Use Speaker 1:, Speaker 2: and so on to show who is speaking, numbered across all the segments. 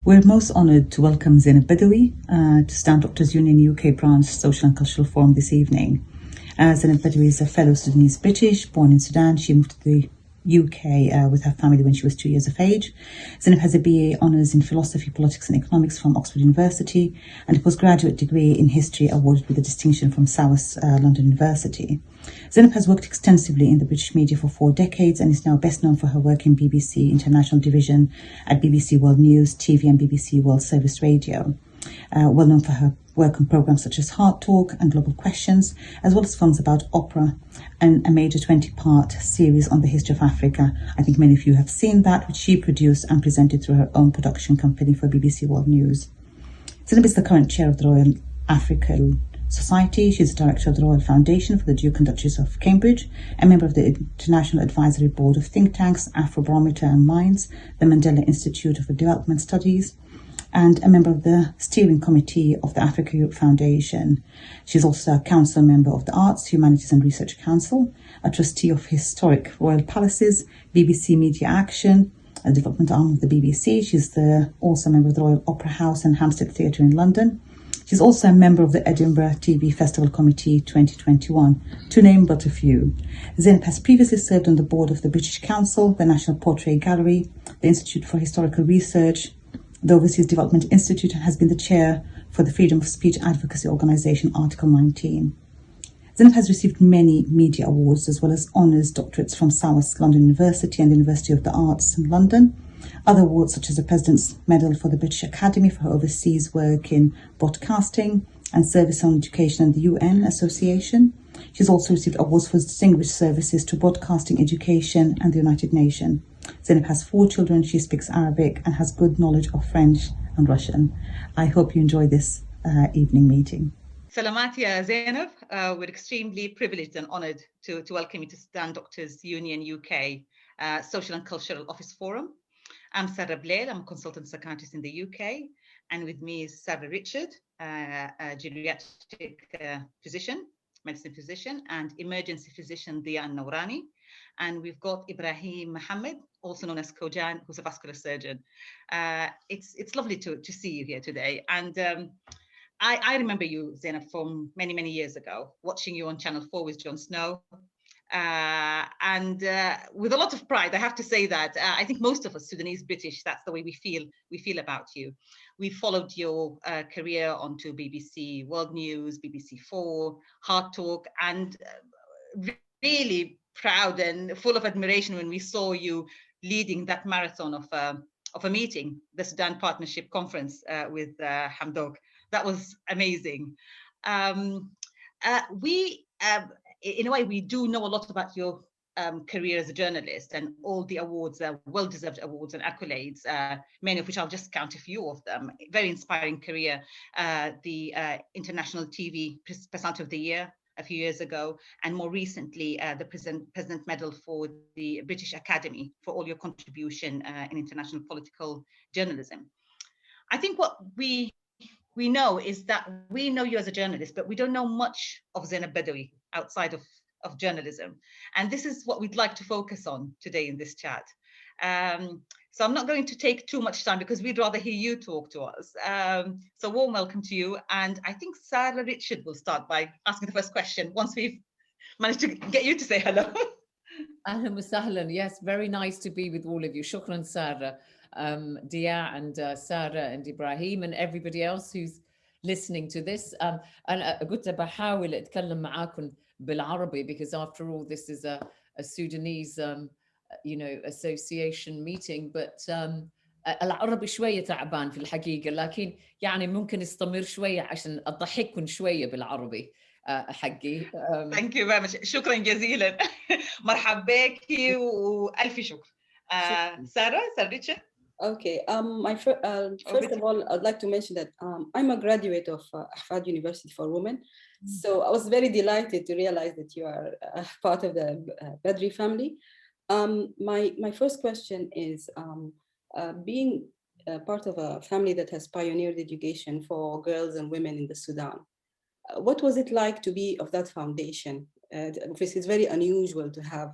Speaker 1: We're most honoured to welcome Zeinab Bawawi to Sudan Doctors Union UK Branch Social and Cultural Forum this evening. Zeinab Bawawi is a fellow Sudanese British, born in Sudan. She moved to the UK with her family when she was 2 years of age. Zeinab has a BA Honours in Philosophy, Politics and Economics from Oxford University and a postgraduate degree in History awarded with a distinction from South London University. Zeinab has worked extensively in the British media for 4 decades and is now best known for her work in BBC International Division at BBC World News, TV and BBC World Service Radio. Well known for her work on programmes such as Heart Talk and Global Questions, as well as films about opera and a major 20-part series on the history of Africa. I think many of you have seen that, which she produced and presented through her own production company for BBC World News. Zeinab is the current chair of the Royal African Society. She's the director of the Royal Foundation for the Duke and Duchess of Cambridge, a member of the International Advisory Board of think tanks Afrobarometer and Minds, the Mandela Institute for Development Studies, and a member of the steering committee of the Africa Europe Foundation. She's also a council member of the Arts, Humanities and Research Council, a trustee of historic royal palaces, BBC Media Action, a development arm of the BBC. She's also a member of the Royal Opera House and Hampstead Theatre in London. She's also a member of the Edinburgh TV Festival Committee 2021, to name but a few. Zeinab has previously served on the board of the British Council, the National Portrait Gallery, the Institute for Historical Research, the Overseas Development Institute, and has been the chair for the Freedom of Speech Advocacy Organisation Article 19. Zeinab has received many media awards as well as honours doctorates from South London University and the University of the Arts in London. Other awards such as the President's Medal for the British Academy for her overseas work in broadcasting and service on education and the UN Association. She's also received awards for distinguished services to broadcasting, education and the United Nations. Zeinab has 4 children. She speaks Arabic and has good knowledge of French and Russian. I hope you enjoy this evening meeting.
Speaker 2: Salamat ya Zeinab. We're extremely privileged and honoured to welcome you to Sudan Doctors Union UK Social and Cultural Office Forum. I'm Sarah Blair. I'm a consultant psychiatrist in the UK, and with me is Sarah Richard, a geriatric physician, medicine physician, and emergency physician Dia Nourani. And we've got Ibrahim Mohammed, also known as Kojan, who's a vascular surgeon. It's lovely to see you here today. And I remember you, Zeinab, from many years ago, watching you on Channel 4 with Jon Snow. And with a lot of pride, I have to say that I think most of us Sudanese British, that's the way we feel about you. We followed your career onto BBC World News, BBC4, Heart Talk, and really proud and full of admiration when we saw you leading that marathon of a meeting, the Sudan Partnership Conference with Hamdok. That was amazing. In a way, we do know a lot about your career as a journalist and all the awards, well-deserved awards and accolades, many of which I'll just count a few of them. Very inspiring career, the International TV Personality of the Year a few years ago, and more recently, the President Medal for the British Academy for all your contribution in international political journalism. I think what we know is that we know you as a journalist, but we don't know much of Zeinab Bawawi outside of journalism. And this is what we'd like to focus on today in this chat. So I'm not going to take too much time because we'd rather hear you talk to us. So warm welcome to you. And I think Sarah Richard will start by asking the first question once we've managed to get you to say hello.
Speaker 3: Ahlan wa sahlan. Yes, very nice to be with all of you. Shukran, Sarah. Dia and Sarah and Ibrahim and everybody else who's listening to this. أنا قلت بحاول أتكلم معاكم بالعربي because after all this is a Sudanese association meeting, but العربي شوية تعبان في الحقيقة، لكن يعني ممكن استمر شوية عشان أضحككم شوية بالعربي حقي.
Speaker 2: Thank you very much. شكرا جزيلا. مرحبا بك وألف شكر. Sarah Richard.
Speaker 4: Okay. First of all, I'd like to mention that I'm a graduate of Ahfad University for Women. So I was very delighted to realize that you are part of the Badri family. My first question is, being part of a family that has pioneered education for girls and women in the Sudan, what was it like to be of that foundation? Obviously, it's very unusual to have,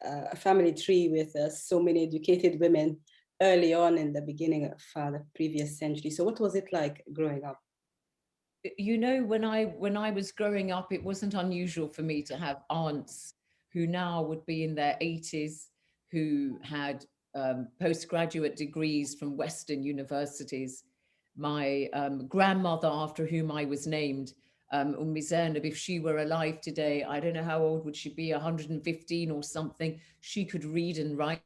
Speaker 4: a family tree with so many educated women early on in the beginning of the previous century. So what was it like growing up?
Speaker 3: You know, when I was growing up, it wasn't unusual for me to have aunts who now would be in their 80s, who had postgraduate degrees from Western universities. My grandmother, after whom I was named, Zeinab, if she were alive today, I don't know how old would she be, 115 or something. She could read and write.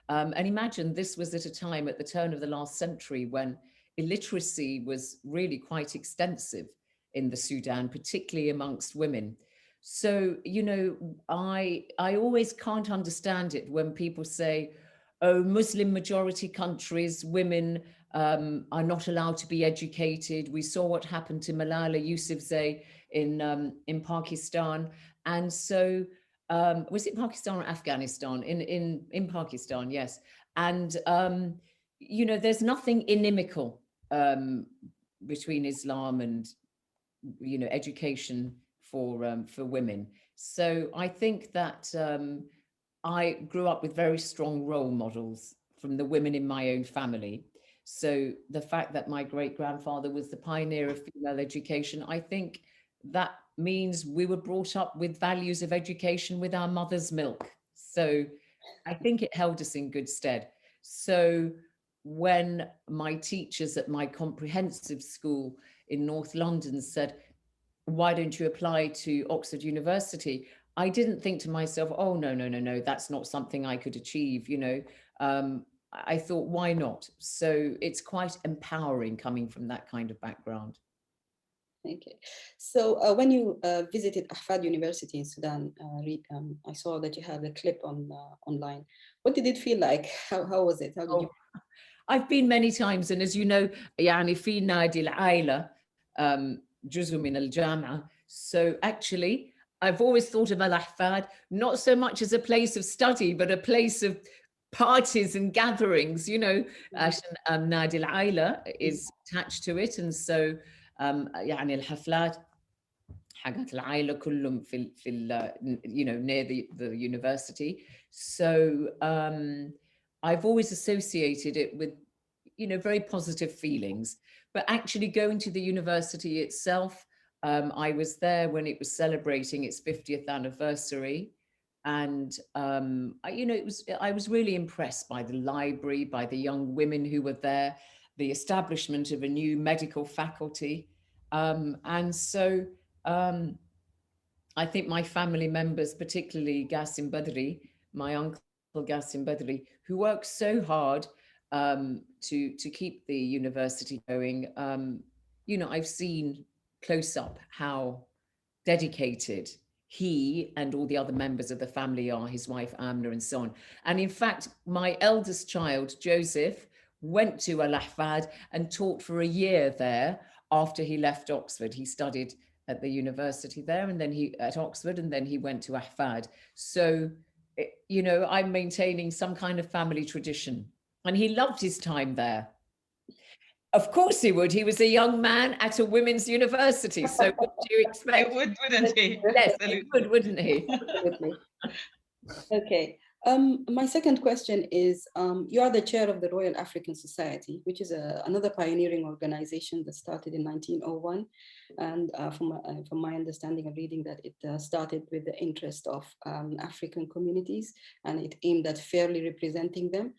Speaker 3: And imagine this was at a time at the turn of the last century when illiteracy was really quite extensive in the Sudan, particularly amongst women. So, you know, I always can't understand it when people say, oh, Muslim majority countries, women are not allowed to be educated. We saw what happened to Malala Yousafzai in Pakistan. And so, was it Pakistan or Afghanistan? In Pakistan, yes. And, you know, there's nothing inimical between Islam and, you know, education for women. So I think that I grew up with very strong role models from the women in my own family. So the fact that my great grandfather was the pioneer of female education, I think that means we were brought up with values of education with our mother's milk. So I think it held us in good stead. So when my teachers at my comprehensive school in North London said, why don't you apply to Oxford University? I didn't think to myself, oh, no, that's not something I could achieve, you know. I thought, why not? So it's quite empowering coming from that kind of background.
Speaker 4: Okay, so when you visited Ahfad University in Sudan, I saw that you had a clip on online. What did it feel like? How was it? How did you?
Speaker 3: I've been many times, and as you know, يعني في نادي العائلة جزء من الجامعة. So actually, I've always thought of Al-Ahfad not so much as a place of study, but a place of parties and gatherings. You know, عشان نادي العائلة is attached to it, and so يعني الحفلات حقت العائلة كلهم في you know, near the university. So I've always associated it with, you know, very positive feelings. But actually going to the university itself, I was there when it was celebrating its 50th anniversary. And, you know, I was really impressed by the library, by the young women who were there, the establishment of a new medical faculty. And so I think my family members, particularly Gassim Badri, my uncle Gassim Badri, who worked so hard to keep the university going. You know, I've seen close up how dedicated he and all the other members of the family are, his wife Amna and so on. And in fact, my eldest child, Joseph, went to Al-Ahfad and taught for a year there after he left Oxford. He studied at the university there, and then he at Oxford, and then he went to Ahfad. So, you know, I'm maintaining some kind of family tradition, and he loved his time there. Of course he would. He was a young man at a women's university. So what do you expect?
Speaker 2: It would, wouldn't he?
Speaker 3: Yes, he would, wouldn't he?
Speaker 4: Absolutely. Okay. My second question is, you are the chair of the Royal African Society, which is another pioneering organization that started in 1901. And from my understanding of reading that it started with the interest of African communities, and it aimed at fairly representing them.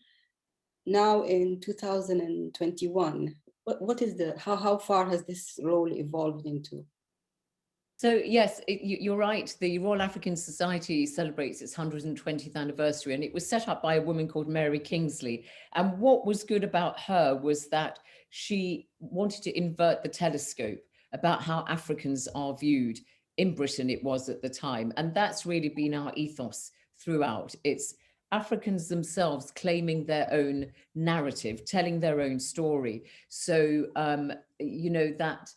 Speaker 4: Now in 2021, what is how far has this role evolved into?
Speaker 3: So yes, you're right. The Royal African Society celebrates its 120th anniversary, and it was set up by a woman called Mary Kingsley. And what was good about her was that she wanted to invert the telescope about how Africans are viewed. In Britain, it was at the time. And that's really been our ethos throughout. It's Africans themselves claiming their own narrative, telling their own story. So, you know, that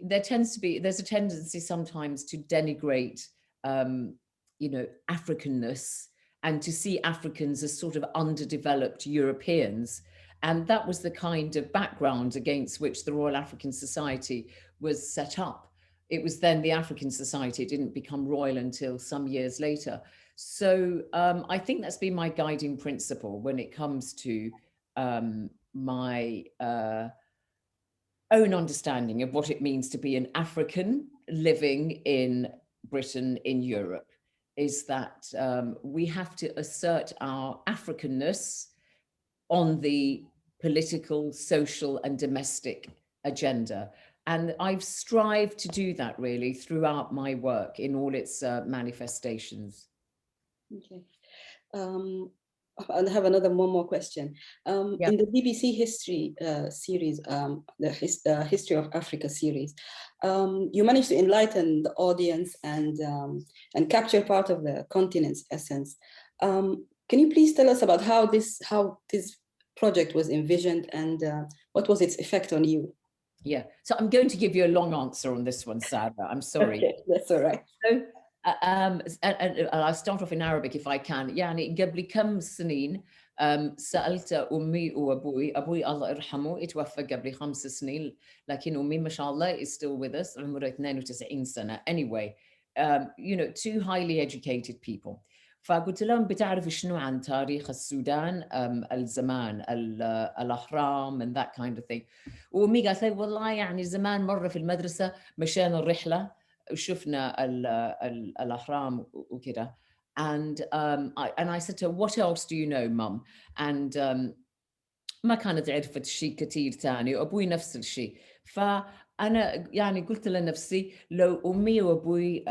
Speaker 3: there's a tendency sometimes to denigrate, you know, Africanness and to see Africans as sort of underdeveloped Europeans. And that was the kind of background against which the Royal African Society was set up. It was then the African Society. It didn't become royal until some years later. So I think that's been my guiding principle when it comes to my own understanding of what it means to be an African living in Britain, in Europe, is that we have to assert our Africanness on the political, social, and domestic agenda. And I've strived to do that really throughout my work in all its manifestations.
Speaker 4: Okay. I'll have one more question.
Speaker 3: Yeah.
Speaker 4: In the BBC History series, the History of Africa series, you managed to enlighten the audience and capture part of the continent's essence. Can you please tell us about how this project was envisioned and what was its effect on you?
Speaker 3: Yeah, so I'm going to give you a long answer on this one, Sarah. I'm sorry.
Speaker 4: Okay, that's all right.
Speaker 3: So, I'll start off in Arabic if I can. يعني قبل كم سنين سألت أمي وأبوي. أبوي الله يرحمه اتوفى قبل 5 سنين، لكن أمي ما شاء الله is still with us. عمره 92 سنة. Anyway, you know, two highly educated people. فقلت لهم بتعرف شنو عن تاريخ السودان الزمان الأهرام and that kind of thing. وأمي قالت لي والله يعني زمان مرة في المدرسة مشينا الرحلة وشفنا الأهرام وكذا. And I said to her, what else do you know, Mum? And ما كانت عرفت شيء كثير ثاني، وأبوي نفس الشيء. فأنا يعني قلت لنفسي لو أمي وأبوي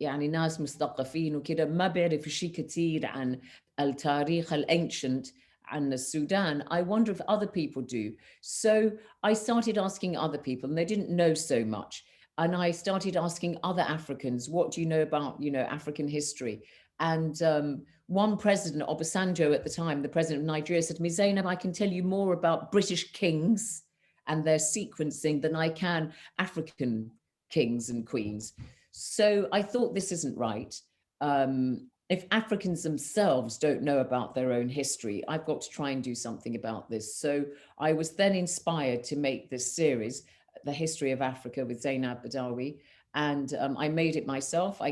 Speaker 3: يعني ناس مثقفين وكذا ما بيعرف شيء كثير عن التاريخ الأنشنت عن السودان, I wonder if other people do. So I started asking other people, and they didn't know so much. And I started asking other Africans, what do you know about, you know, African history? And one president, Obasanjo at the time, the president of Nigeria, said to me, Zeinab, I can tell you more about British kings and their sequencing than I can African kings and queens. So I thought this isn't right. If Africans themselves don't know about their own history, I've got to try and do something about this. So I was then inspired to make this series, The History of Africa with Zeinab Bawawi, and I made it myself. I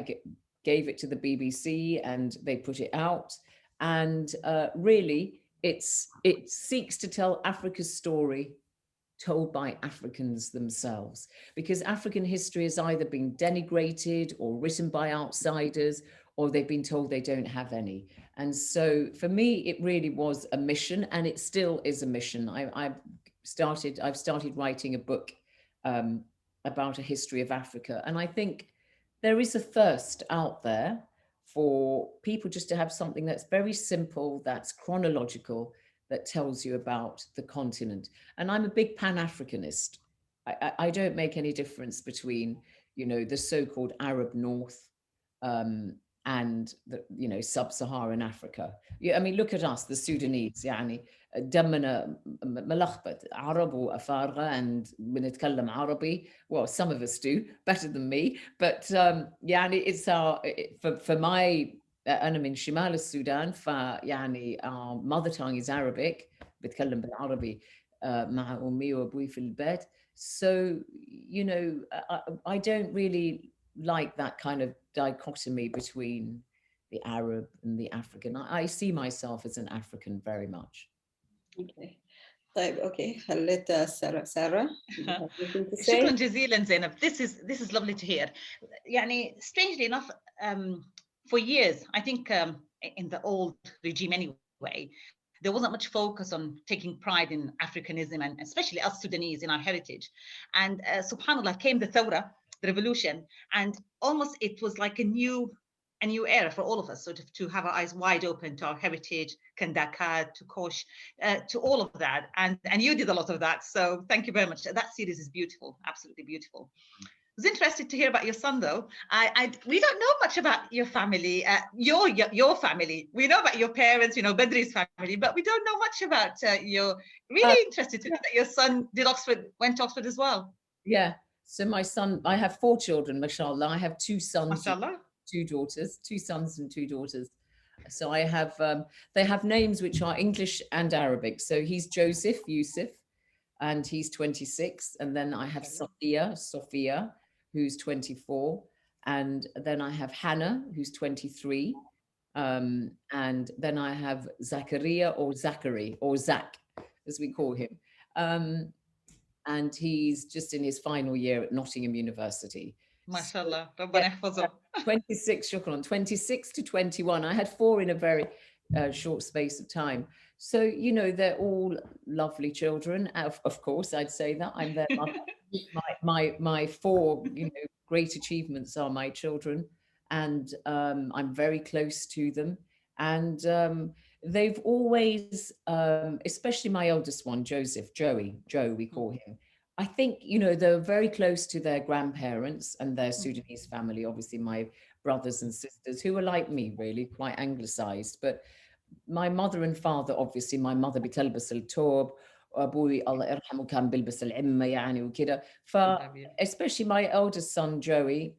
Speaker 3: gave it to the BBC and they put it out. And really, it seeks to tell Africa's story told by Africans themselves, because African history has either been denigrated or written by outsiders, or they've been told they don't have any. And so for me, it really was a mission, and it still is a mission. I've started writing a book about a history of Africa. And I think there is a thirst out there for people just to have something that's very simple, that's chronological, that tells you about the continent. And I'm a big Pan-Africanist. I don't make any difference between, you know, the so-called Arab North and the, you know, sub-Saharan Africa. Yeah, I mean, look at us, the Sudanese, يعني دمنا ملخبط عرب وأفارقة and بنتكلم عربي. Well, some of us do better than me, but يعني it's our, for my, أنا من شمال السودان فيعني our mother tongue is Arabic, بتكلم بالعربي مع أمي وأبوي في البيت. So, you know, I don't really like that kind of dichotomy between the Arab and the African. I see myself as an African very much.
Speaker 4: Okay. Okay, I'll let Sarah.
Speaker 2: شكرا جزيلا زينب. This is lovely to hear. يعني strangely enough, for years, I think in the old regime anyway, there wasn't much focus on taking pride in Africanism, and especially us Sudanese in our heritage. And subhanallah, came the Thawra, the revolution, and almost it was like a new era for all of us, sort of to have our eyes wide open to our heritage, Kandaka, to Kosh, to all of that. And you did a lot of that. So thank you very much. That series is beautiful, absolutely beautiful. I was interested to hear about your son, though. We don't know much about your family, your family. We know about your parents, you know, Badri's family, but we don't know much about your. Really interested to know that your son went to Oxford as well.
Speaker 3: Yeah. So my son, I have 4 children, mashallah. I have 2 sons,
Speaker 2: mashallah.
Speaker 3: 2 daughters, 2 sons and 2 daughters. So I have, they have names which are English and Arabic. So he's Joseph, Yusuf, and he's 26. And then I have Sophia, who's 24. And then I have Hannah, who's 23. And then I have Zachariah or Zachary or Zach, as we call him. And he's just in his final year at Nottingham University.
Speaker 2: MashaAllah.
Speaker 3: So,
Speaker 2: Rabbana yahfazhum.
Speaker 3: 26, shukran, 26 to 21. I had 4 in a very short space of time. So, you know, they're all lovely children. Of course, I'd say that. I'm their mother. my 4, you know, great achievements are my children. And I'm very close to them. And they've always, especially my eldest one, Joe, we call him. I think, you know, they're very close to their grandparents and their Sudanese family, obviously my brothers and sisters, who are like me, really, quite anglicized. But my mother and father, obviously, my mother بتلبس الثوب, وأبوي الله يرحمه كان بيلبس العمة يعني وكده. Especially my eldest son, Joey,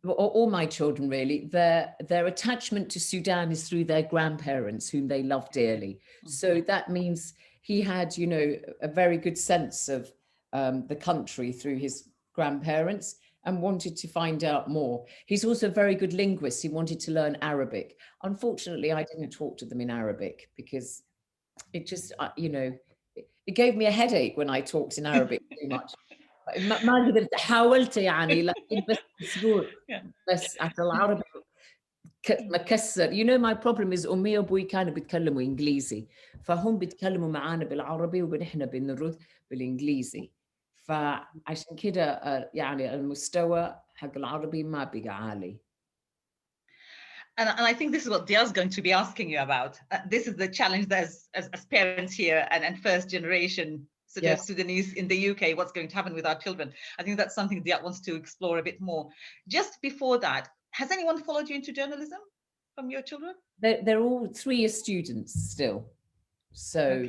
Speaker 3: all my children really, their attachment to Sudan is through their grandparents, whom they love dearly. So that means he had, you know, a very good sense of the country through his grandparents and wanted to find out more. He's also a very good linguist. He wanted to learn Arabic. Unfortunately, I didn't talk to them in Arabic because it just, you know, it gave me a headache when I talked in Arabic too much. ما قدرت حاولت يعني لكن بس أسبوع بس على العربي مكسر. You know, my problem is أمي وأبوي كانوا بيتكلموا إنجليزي فهم بيتكلموا معانا بالعربي ونحن بنرد بالإنجليزي فعشان كده يعني المستوى حق العربي ما بقى عالي.
Speaker 2: And I think this is what Dia's going to be asking you about. This is the challenge that as parents here and first generation Sudanese in the UK, what's going to happen with our children. I think that's something Dia wants to explore a bit more. Just before that, has anyone followed you into journalism from your children?
Speaker 3: They're all 3-year students still. So,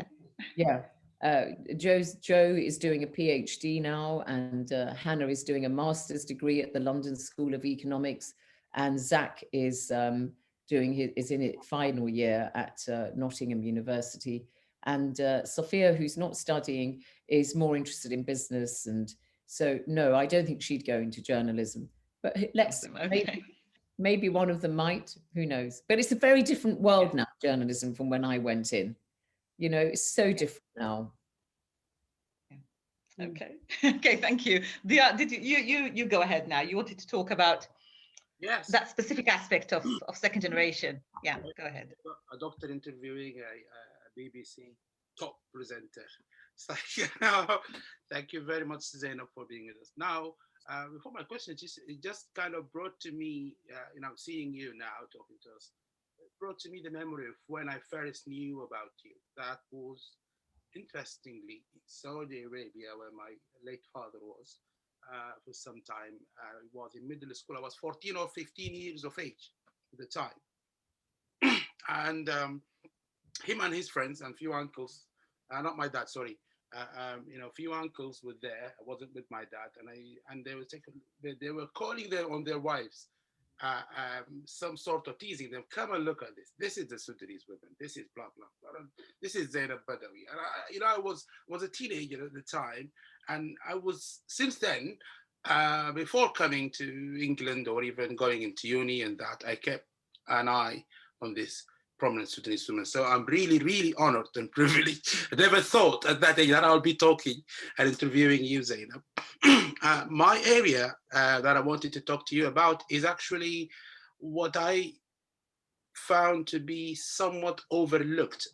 Speaker 3: Joe is doing a PhD now, and Hannah is doing a master's degree at the London School of Economics, and Zach is in its final year at Nottingham University. And Sophia, who's not studying, is more interested in business. And so, no, I don't think she'd go into journalism. But maybe one of them might, who knows. But it's a very different world now, journalism, from when I went in. You know, it's so different now.
Speaker 2: Okay, okay, thank you. Dia, did you go ahead now? You wanted to talk about that specific aspect of second generation. Yeah, go ahead.
Speaker 5: A doctor interviewing a BBC top presenter. It's like, you know, thank you very much, Zeinab, for being with us. Now, before my question, it just kind of brought to me, you know, seeing you now talking to us, it brought to me the memory of when I first knew about you. That was, interestingly, in Saudi Arabia, where my late father was for some time. I was in middle school. I was 14 or 15 years of age at the time. And him and his friends and few uncles, not my dad, sorry, you know, few uncles were there. I wasn't with my dad, and they were calling them on their wives, some sort of teasing them. Come and look at this. This is the Sudanese women. This is blah blah blah. This is Zeinab Bawawi. And you know, I was a teenager at the time, and I was since then. Before coming to England or even going into uni and that, I kept an eye on this prominent Sudanese women. So I'm really, really honored and privileged. I never thought at that age that I'll be talking and interviewing you, Zeinab. My area that I wanted to talk to you about is actually what I found to be somewhat overlooked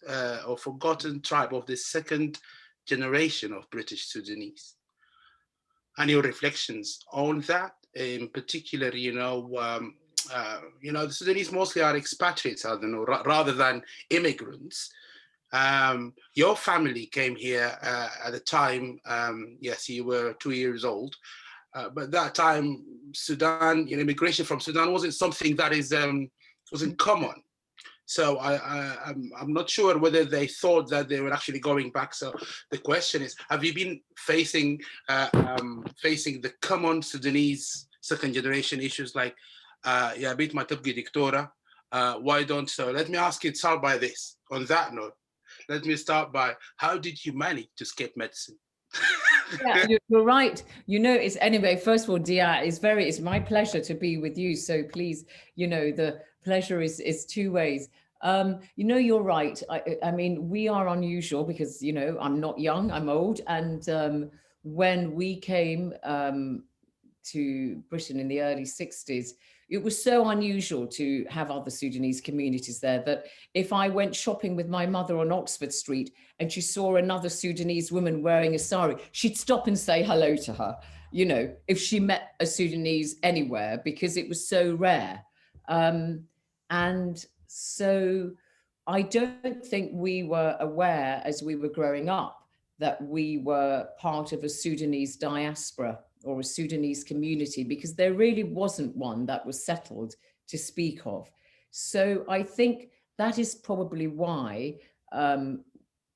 Speaker 5: or forgotten tribe of the second generation of British Sudanese. And your reflections on that, in particular, you know, the Sudanese mostly are expatriates, I don't know, rather than immigrants. Your family came here at the time, yes, you were 2 years old, but that time, Sudan, immigration from Sudan wasn't something that wasn't common. So I'm not sure whether they thought that they were actually going back. So the question is, have you been facing the common Sudanese second generation issues like, يا بيت ما تبقي دكتورة, why don't so? Let me ask you, start by this. On that note, let me start by, how did you manage to escape medicine?
Speaker 3: Yeah, you're right. You know, it's anyway, first of all, Dia, it's my pleasure to be with you. So please, you know, the pleasure is 2 ways. You know, you're right. I mean, we are unusual because, you know, I'm not young, I'm old. And when we came to Britain in the early 60s, it was so unusual to have other Sudanese communities there that if I went shopping with my mother on Oxford Street and she saw another Sudanese woman wearing a sari, she'd stop and say hello to her, you know, if she met a Sudanese anywhere, because it was so rare. And so I don't think we were aware as we were growing up that we were part of a Sudanese diaspora or a Sudanese community, because there really wasn't one that was settled to speak of. So I think that is probably why and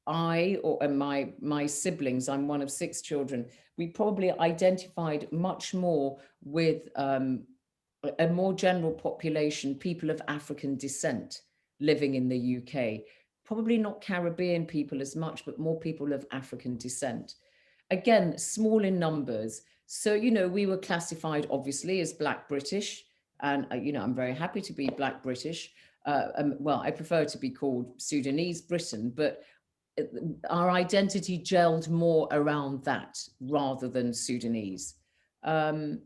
Speaker 3: my siblings, I'm one of 6 children, we probably identified much more with a more general population, people of African descent living in the UK. Probably not Caribbean people as much, but more people of African descent. Again, small in numbers. So, you know, we were classified obviously as Black British. And, you know, I'm very happy to be Black British. Well, I prefer to be called Sudanese Britain, but our identity gelled more around that rather than Sudanese. I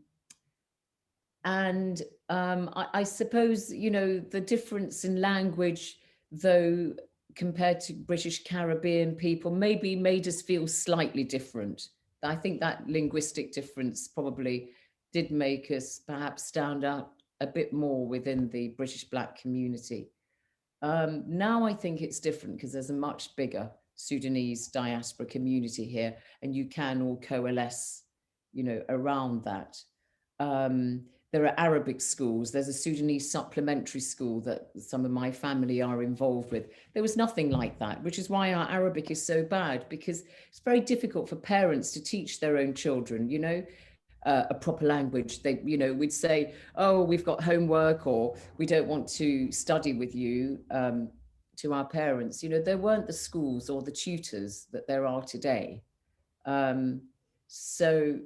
Speaker 3: suppose, you know, the difference in language, though, compared to British Caribbean people, maybe made us feel slightly different. I think that linguistic difference probably did make us perhaps stand out a bit more within the British Black community. Now I think it's different because there's a much bigger Sudanese diaspora community here, and you can all coalesce, you know, around that. There are Arabic schools. There's a Sudanese supplementary school that some of my family are involved with. There was nothing like that, which is why our Arabic is so bad, because it's very difficult for parents to teach their own children, you know, a proper language. They, you know, we'd say, oh, we've got homework, or we don't want to study with you, to our parents. You know, there weren't the schools or the tutors that there are today. So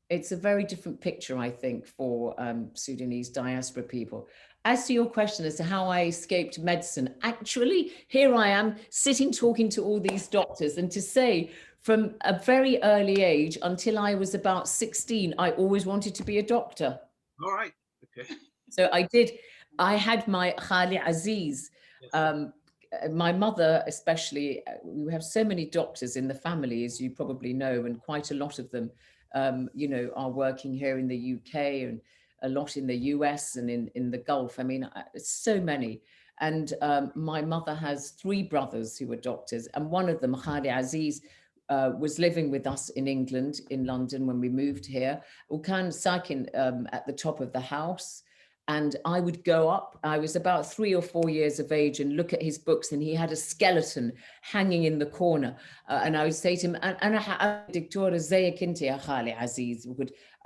Speaker 3: it's a very different picture, I think, for Sudanese diaspora people. As to your question as to how I escaped medicine, actually, here I am sitting talking to all these doctors, and to say from a very early age until I was about 16, I always wanted to be a doctor.
Speaker 5: All right. Okay.
Speaker 3: So I had my Khali Aziz. Yes. My mother, especially, we have so many doctors in the family, as you probably know, and quite a lot of them, you know, are working here in the UK and a lot in the US and in the Gulf. I mean, so many. And my mother has 3 brothers who are doctors, and one of them, Khali Aziz, was living with us in England, in London, when we moved here. Ukan Sakin at the top of the house. And I would go up, I was about 3 or 4 years of age, and look at his books, and he had a skeleton hanging in the corner. And I would say to him, أنا دكتورة زيك أنت يا خالي عزيز,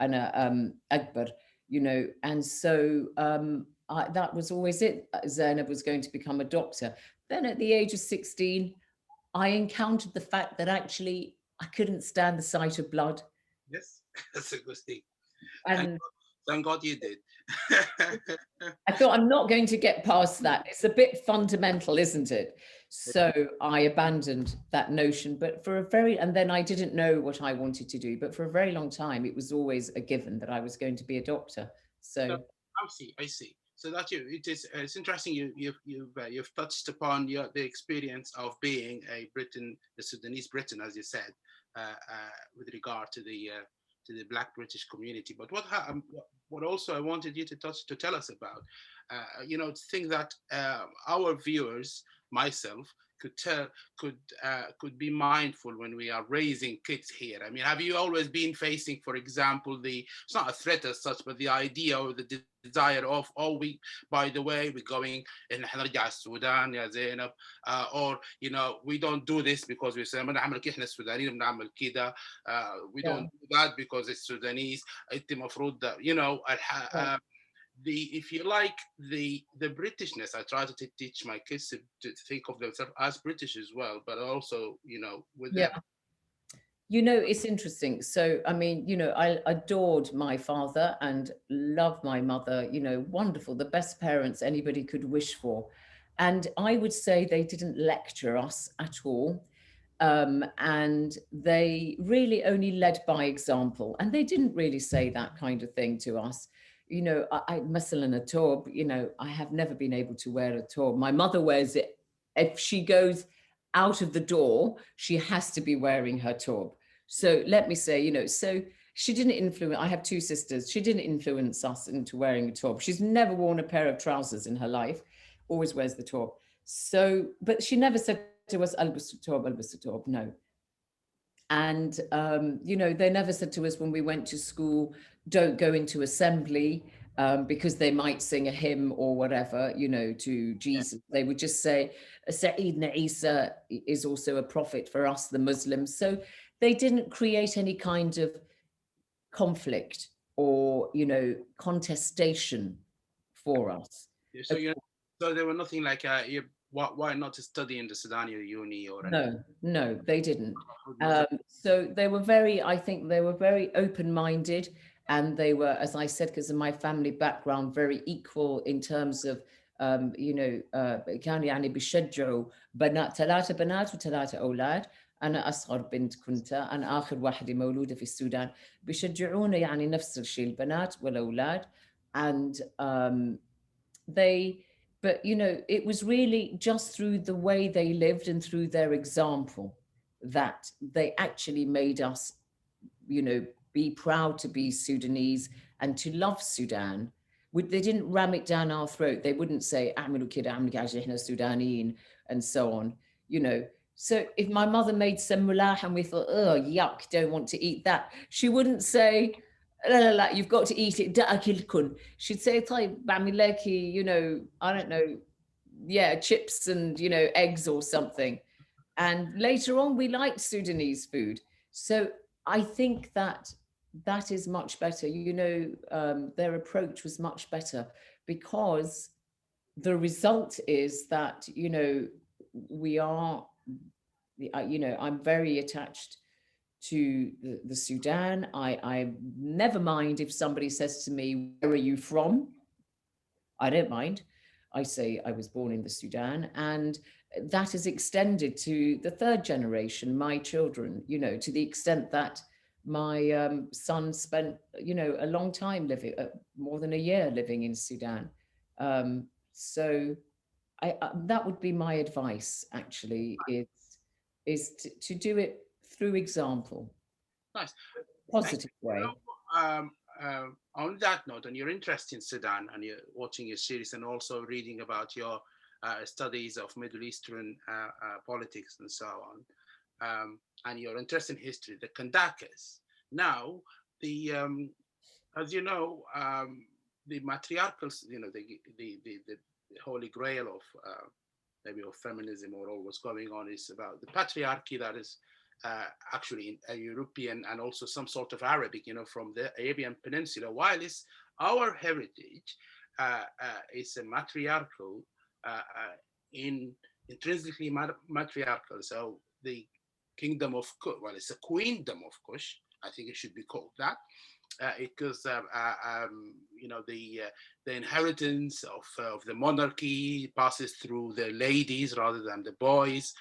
Speaker 3: أنا أكبر, you know. And so that was always it. Zeinab was going to become a doctor. Then at the age of 16, I encountered the fact that actually I couldn't stand the sight of blood.
Speaker 5: Yes, that's a good thing.
Speaker 3: And
Speaker 5: thank God you did.
Speaker 3: I thought, I'm not going to get past that. It's a bit fundamental, isn't it? So I abandoned that notion, but and then I didn't know what I wanted to do, but for a very long time, it was always a given that I was going to be a doctor. So
Speaker 5: I see. So that it's interesting. You've touched upon the experience of being a the Sudanese Briton, as you said, with regard to the Black British community. But what also I wanted you to tell us about, you know, things that our viewers, myself, could be mindful when we are raising kids here. I mean, have you always been facing, for example, it's not a threat as such, but the idea or the desire of, by the way, we're going in Sudan, ya Zainab, or, you know, we don't do this because we say, we don't do that because it's Sudanese, you know, if you like, the Britishness. I try to teach my kids to think of themselves as British as well, but also, you know, with
Speaker 3: You know, it's interesting. So, I mean, you know, I adored my father and loved my mother, you know, wonderful, the best parents anybody could wish for. And I would say they didn't lecture us at all. And they really only led by example. And they didn't really say that kind of thing to us. You know, مثلا a tob, you know, I have never been able to wear a tob. My mother wears it. If she goes out of the door, she has to be wearing her tob. So let me say, you know, so she didn't influence, I have two sisters. She didn't influence us into wearing a tob. She's never worn a pair of trousers in her life, always wears the tob. So, but she never said to us, albus tob, no. And, you know, they never said to us when we went to school, don't go into assembly because they might sing a hymn or whatever, you know, to Jesus. They would just say, Sayyidina Isa is also a prophet for us, the Muslims. So they didn't create any kind of conflict or, you know, contestation for us.
Speaker 5: So, you know, so there were nothing like, why not to study in the Sudan uni or anything?
Speaker 3: No, they didn't. So they were I think they were very open-minded, and they were, as I said, because of my family background, very equal in terms of, you know, كانوا يعني بيشجعوا بنات 3 بنات و3 أولاد. أنا أصغر بنت كنت، أنا آخر واحدة مولودة في السودان. بيشجعونا يعني نفس الشيء البنات والأولاد. And but you know, it was really just through the way they lived and through their example that they actually made us, you know, be proud to be Sudanese and to love Sudan. They didn't ram it down our throat. They wouldn't say "A'malu kida, a'malu kida, Sudaniyin," and so on, you know. So if my mother made some mullah and we thought, oh, yuck, don't want to eat that, she wouldn't say, la, la, la, you've got to eat it. She'd say, you know, I don't know, yeah, chips and, you know, eggs or something. And later on, we liked Sudanese food. So I think that is much better. You know, their approach was much better because the result is that, you know, we are, you know, I'm very attached to the Sudan. I never mind if somebody says to me, where are you from? I don't mind. I say I was born in the Sudan, and that is extended to the third generation, my children, you know, to the extent that my son spent, you know, a long time living, more than a year living in Sudan. So that would be my advice, actually, is to do it through example.
Speaker 5: Nice.
Speaker 3: Positive way.
Speaker 5: On that note, and your interest in Sudan, and you're watching your series and also reading about your studies of Middle Eastern politics and so on, and your interest in history, the Kandakas. Now, as you know, the matriarchal, you know, the holy grail of maybe of feminism or all what's going on is about the patriarchy that is actually a European and also some sort of Arabic, you know, from the Arabian Peninsula, while it's our heritage is a matriarchal, intrinsically matriarchal. So the kingdom of Kush, well, it's a queendom of Kush. I think it should be called that. Because you know, the inheritance of the monarchy passes through the ladies rather than the boys.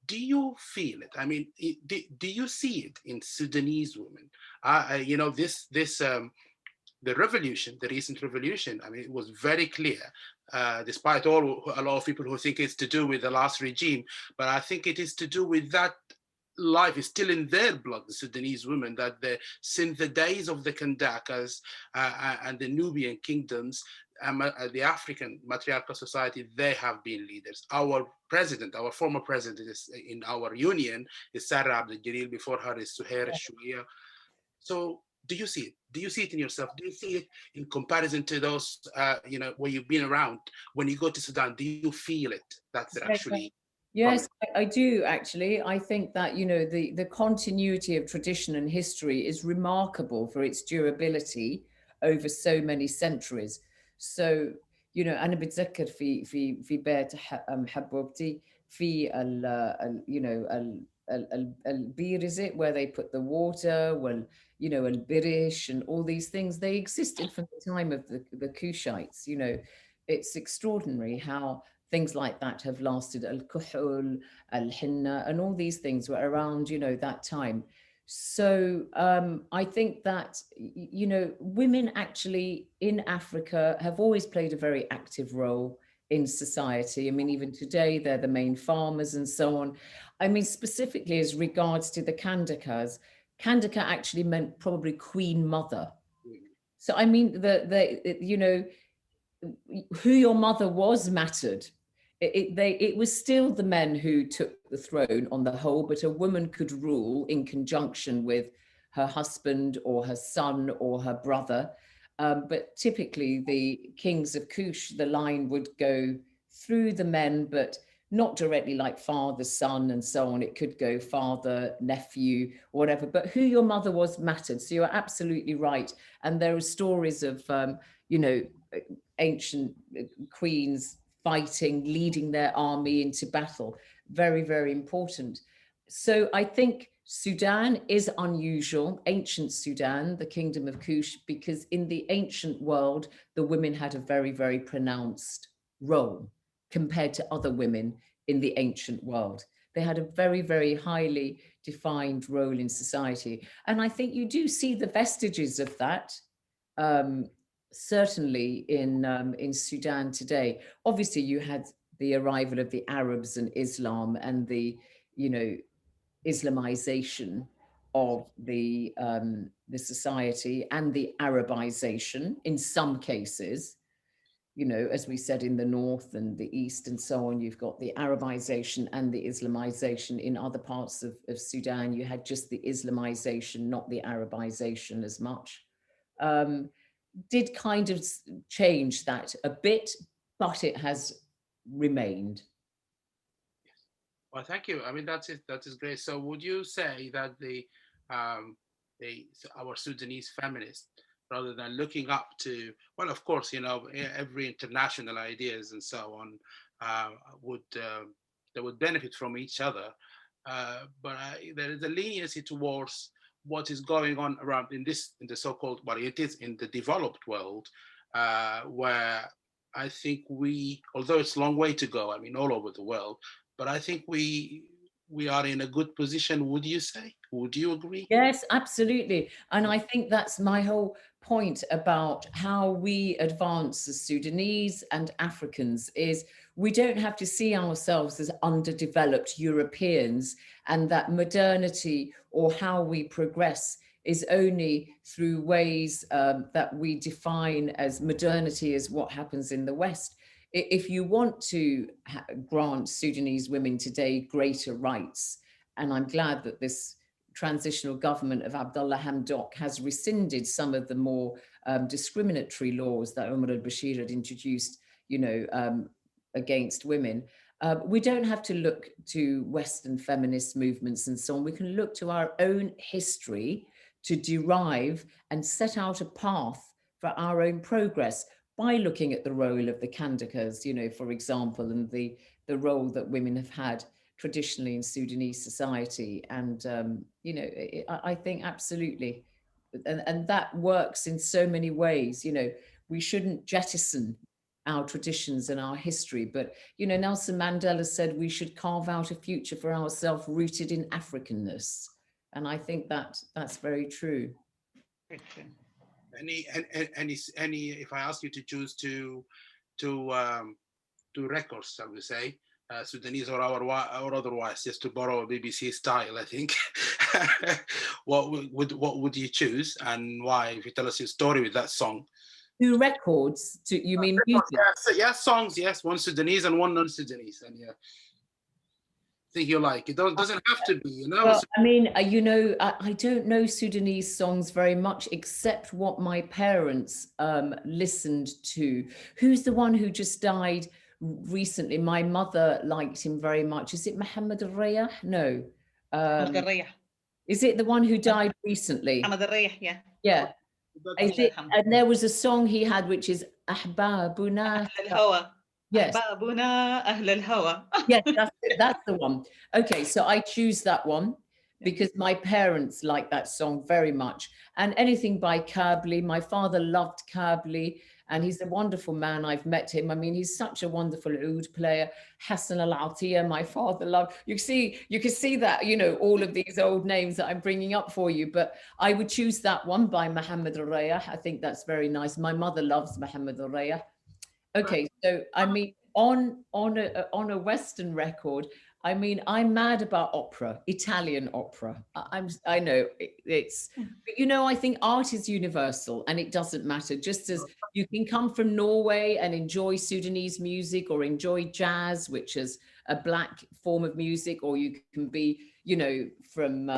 Speaker 5: Do you feel it? I mean, do you see it in Sudanese women? You know, the revolution, the recent revolution, I mean, it was very clear, despite a lot of people who think it's to do with the last regime, but I think it is to do with that life is still in their blood, the Sudanese women, that since the days of the Kandakas and the Nubian kingdoms, the African matriarchal society, they have been leaders. Our president, our former president is in our union is Sarah Abdel Jalil, before her is Suhair Shouia. So do you see it? Do you see it in yourself? Do you see it in comparison to those, you know, where you've been around? When you go to Sudan, do you feel it? That's actually...
Speaker 3: Yes, I do actually. I think that, you know, the continuity of tradition and history is remarkable for its durability over so many centuries. So, you know, أنا بتذكر في بيت حبوبتي في you know البير, is it, where they put the water, well, you know, البرش and all these things, they existed from the time of the Kushites. You know, it's extraordinary how things like that have lasted. Al-kuhul, al-hinna, and all these things were around, you know, that time. So I think that, you know, women actually in Africa have always played a very active role in society. I mean, even today, they're the main farmers and so on. I mean, specifically as regards to the Kandakas, Kandaka actually meant probably queen mother. So, I mean, you know, who your mother was mattered. It was still the men who took the throne on the whole, but a woman could rule in conjunction with her husband or her son or her brother. But typically the kings of Kush, the line would go through the men, but not directly like father, son, and so on. It could go father, nephew, whatever, but who your mother was mattered. So you're absolutely right. And there are stories of, you know, ancient queens fighting, leading their army into battle. Very, very important. So I think Sudan is unusual, ancient Sudan, the kingdom of Kush, because in the ancient world, the women had a very, very pronounced role compared to other women in the ancient world. They had a very, very highly defined role in society. And I think you do see the vestiges of that, certainly in Sudan today. Obviously, you had the arrival of the Arabs and Islam and the, you know, Islamization of the society and the Arabization in some cases. You know, as we said, in the north and the east and so on, you've got the Arabization and the Islamization. In other parts of Sudan, you had just the Islamization, not the Arabization as much. Did kind of change that a bit, but it has remained.
Speaker 5: Well, thank you. I mean, that's it. That is great. So, would you say that our Sudanese feminists, rather than looking up to, well, of course, you know, every international ideas and so on, they would benefit from each other, but there is a leniency towards what is going on around in the so-called, well, it is in the developed world, where I think although it's a long way to go, I mean, all over the world, but I think we are in a good position, would you say? Would you agree?
Speaker 3: Yes, absolutely. And I think that's my whole point about how we advance as Sudanese and Africans is we don't have to see ourselves as underdeveloped Europeans, and that modernity or how we progress is only through ways that we define as modernity as what happens in the West. If you want to grant Sudanese women today greater rights, and I'm glad that this transitional government of Abdullah Hamdok has rescinded some of the more discriminatory laws that Omar al-Bashir had introduced, you know, against women. We don't have to look to Western feminist movements and so on. We can look to our own history to derive and set out a path for our own progress by looking at the role of the Kandakas, you know, for example, and the role that women have had traditionally in Sudanese society. And, you know, I think absolutely. And that works in so many ways. You know, we shouldn't jettison our traditions and our history, but, you know, Nelson Mandela said we should carve out a future for ourselves rooted in Africanness. And I think that that's very true.
Speaker 5: Any, if I ask you to choose two records, shall we say, Sudanese or otherwise, just to borrow a BBC style, I think, what would you choose and why? If you tell us your story with that song.
Speaker 3: Two records? You mean music?
Speaker 5: Yes, songs. Yes, one Sudanese and one non-Sudanese, and yeah. Think you like it doesn't have to be, you know.
Speaker 3: Well, I mean, you know, I don't know Sudanese songs very much except what my parents listened to. Who's the one who just died recently? My mother liked him very much. Is it Mohammed al-Rayah? No. Is it the one who died recently?
Speaker 2: Mohammed al-Rayah, yeah.
Speaker 3: Yeah. And there was a song he had which is Ahbabuna. Yes. Yes, that's the one. Okay, so I choose that one because my parents like that song very much. And anything by Kabli, my father loved Kabli. and he's a wonderful man. I've met him. I mean, he's such a wonderful oud player. Hassan Al-Atiyah, my father loved. You can see that, you know, all of these old names that I'm bringing up for you, but I would choose that one by Mohammed Al-Rayah. I think that's very nice. My mother loves Mohammed Al-Rayah. Okay, so I mean, on a Western record, I mean, I'm mad about opera, Italian opera. I know it's, but you know, I think art is universal and it doesn't matter. Just as you can come from Norway and enjoy Sudanese music or enjoy jazz, which is a black form of music, or you can be, you know, from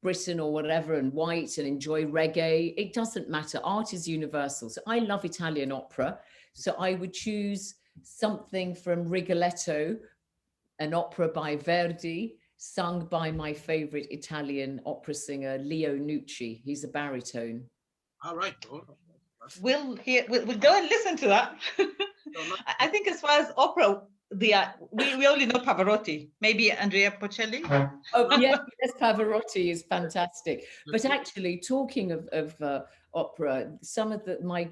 Speaker 3: Britain or whatever and white and enjoy reggae. It doesn't matter. Art is universal. So I love Italian opera. So I would choose something from Rigoletto, an opera by Verdi, sung by my favorite Italian opera singer, Leo Nucci. He's a baritone.
Speaker 5: All right.
Speaker 2: We'll go and listen to that. I think as far as opera, we only know Pavarotti, maybe Andrea Bocelli.
Speaker 3: Oh yes, Pavarotti is fantastic. But actually, talking of opera, some of I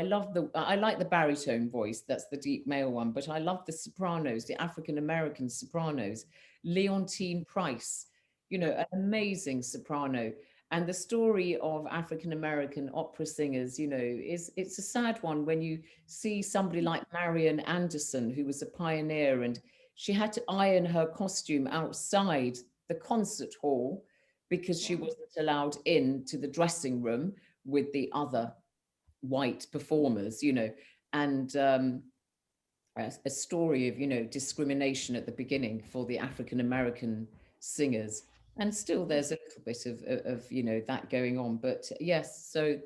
Speaker 3: like the baritone voice. That's the deep male one. But I love the sopranos, the African American sopranos. Leontine Price, you know, an amazing soprano. And the story of African American opera singers, you know, it's a sad one when you see somebody like Marian Anderson, who was a pioneer, and she had to iron her costume outside the concert hall because she wasn't allowed into the dressing room with the other white performers, you know, and a story of, you know, discrimination at the beginning for the African American singers. And still there's a little bit of you know, that going on. But yes, so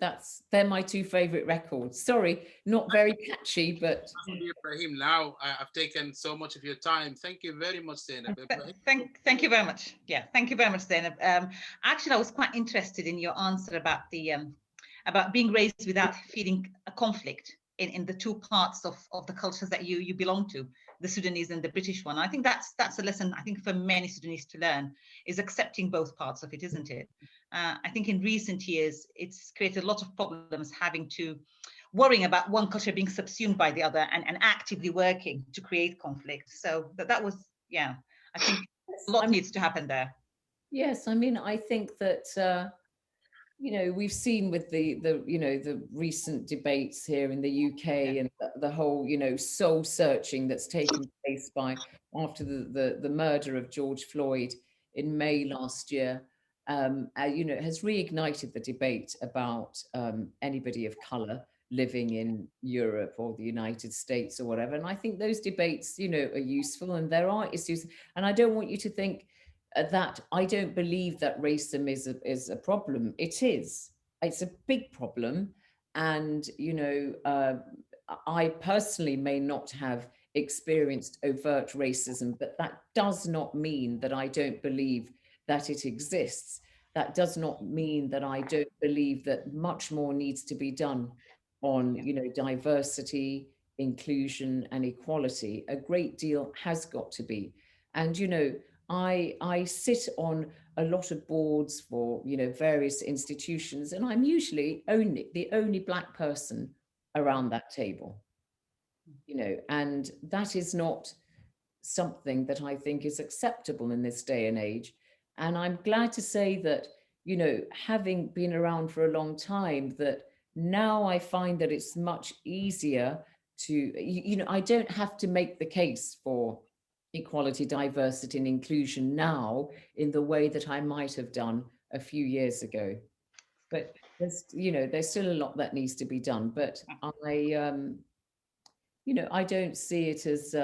Speaker 3: they're my two favorite records. Sorry, not very catchy, but
Speaker 5: Ibrahim, now I've taken so much of your time. Thank you very much, Zeinab.
Speaker 2: Thank you very much. Yeah, thank you very much, Zeinab. Actually, I was quite interested in your answer about the about being raised without feeling a conflict in the two parts of the cultures that you belong to, the Sudanese and the British one. I think that's a lesson, I think, for many Sudanese to learn, is accepting both parts of it, isn't it? I think in recent years, it's created a lot of problems having to worrying about one culture being subsumed by the other and actively working to create conflict. So that was, yeah, I think a lot needs to happen there.
Speaker 3: Yes, I mean, I think that you know, we've seen with the you know, the recent debates here in the UK and the whole, you know, soul searching that's taken place after the murder of George Floyd in May last year, you know, has reignited the debate about anybody of color living in Europe or the United States or whatever. And I think those debates, you know, are useful, and there are issues. And I don't want you to think that I don't believe that racism is a problem. It is. It's a big problem. And, you know, I personally may not have experienced overt racism, but that does not mean that I don't believe that it exists. That does not mean that I don't believe that much more needs to be done on, you know, diversity, inclusion, and equality. A great deal has got to be. And, you know, I sit on a lot of boards for, you know, various institutions, and I'm usually the only Black person around that table, you know, and that is not something that I think is acceptable in this day and age. And I'm glad to say that, you know, having been around for a long time, that now I find that it's much easier to, you know, I don't have to make the case for equality, diversity, and inclusion now in the way that I might have done a few years ago. But there's, you know, there's still a lot that needs to be done. But you know, I don't see it as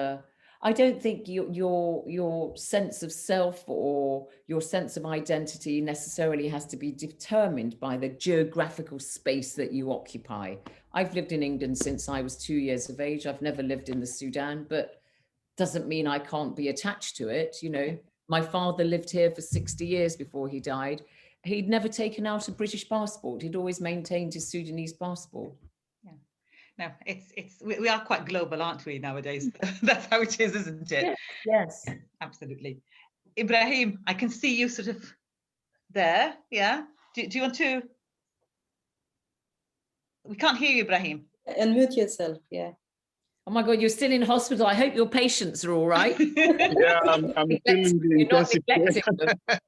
Speaker 3: I don't think your sense of self or your sense of identity necessarily has to be determined by the geographical space that you occupy. I've lived in England since I was 2 years of age. I've never lived in the Sudan, but doesn't mean I can't be attached to it. You know, my father lived here for 60 years before he died. He'd never taken out a British passport. He'd always maintained his Sudanese passport.
Speaker 2: Yeah. No, we are quite global, aren't we, nowadays? That's how it is, isn't it?
Speaker 3: Yes.
Speaker 2: Absolutely. Ibrahim, I can see you sort of there. Yeah. Do you want to? We can't hear you, Ibrahim.
Speaker 4: Unmute yourself, yeah.
Speaker 3: Oh my God, you're still in hospital. I hope your patients are all right.
Speaker 6: Yeah, I'm feeling the
Speaker 3: You're not
Speaker 6: intensive
Speaker 3: neglecting them.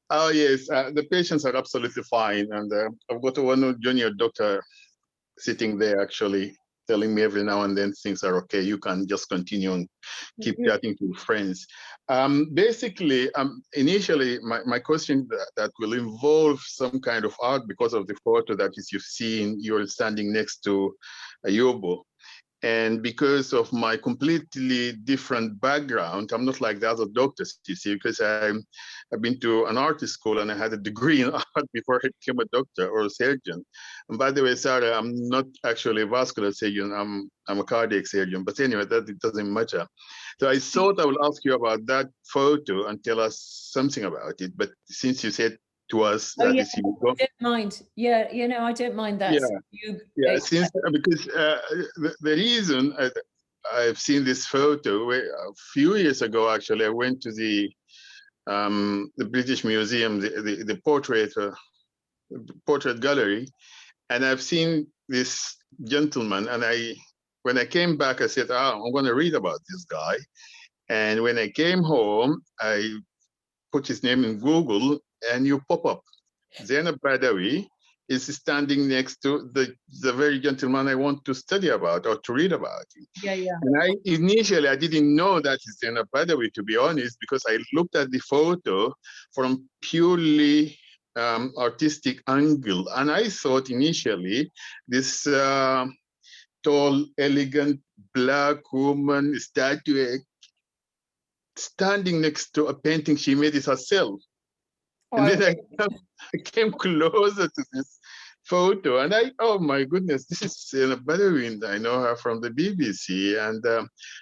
Speaker 6: Oh, yes, the patients are absolutely fine. And I've got one junior doctor sitting there actually telling me every now and then things are okay. You can just continue and keep chatting to your friends. Basically, initially, my question that will involve some kind of art because of the photo that is you've seen, you're standing next to Ayobo. And because of my completely different background, I'm not like the other doctors, you see, because I've been to an art school and I had a degree in art before I became a doctor or a surgeon. And by the way, Sarah, I'm not actually a vascular surgeon, I'm a cardiac surgeon. But anyway, that it doesn't matter. So I thought I will ask you about that photo and tell us something about it. But since you said to us that is you,
Speaker 3: I don't mind. Yeah, I don't mind that.
Speaker 6: Yeah. Since because the reason I've seen this photo a few years ago, actually, I went to the British Museum, the portrait gallery, and I've seen this gentleman. And when I came back, I said, I'm going to read about this guy. And when I came home, I put his name in Google, and you pop up. Zeinab Bawawi is standing next to the very gentleman I want to study about or to read about.
Speaker 3: Yeah.
Speaker 6: And initially I didn't know that it's Zeinab Bawawi, to be honest, because I looked at the photo from purely artistic angle, and I thought initially this tall, elegant black woman statuette standing next to a painting she made it herself. And then I came closer to this photo, and oh my goodness, this is Zeinab Bawawi. I know her from the BBC, and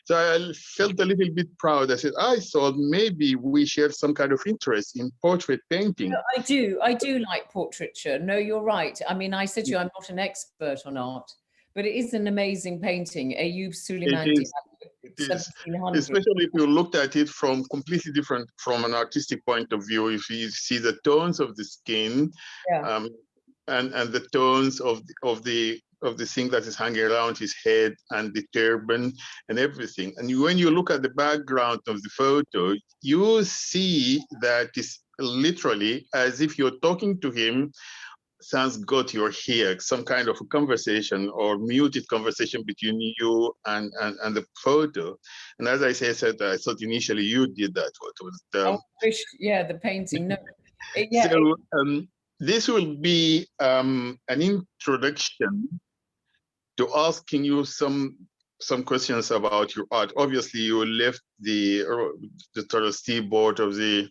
Speaker 6: so I felt a little bit proud. I said, I thought maybe we share some kind of interest in portrait painting.
Speaker 3: I do like portraiture. No, you're right. I mean, I said to you, I'm not an expert on art, but it is an amazing painting. Ayub Suleiman.
Speaker 6: It is, especially if you looked at it from completely different, from an artistic point of view. If you see the tones of the skin, and the tones of the thing that is hanging around his head and the turban and everything, and when you look at the background of the photo, you see that it's literally as if you're talking to him. Sounds good, you're here, some kind of a conversation or muted conversation between you and the photo. And as I said, I thought initially you did that photo.
Speaker 3: The painting. No.
Speaker 6: So this will be an introduction to asking you some questions about your art. Obviously, you left the trustee board of the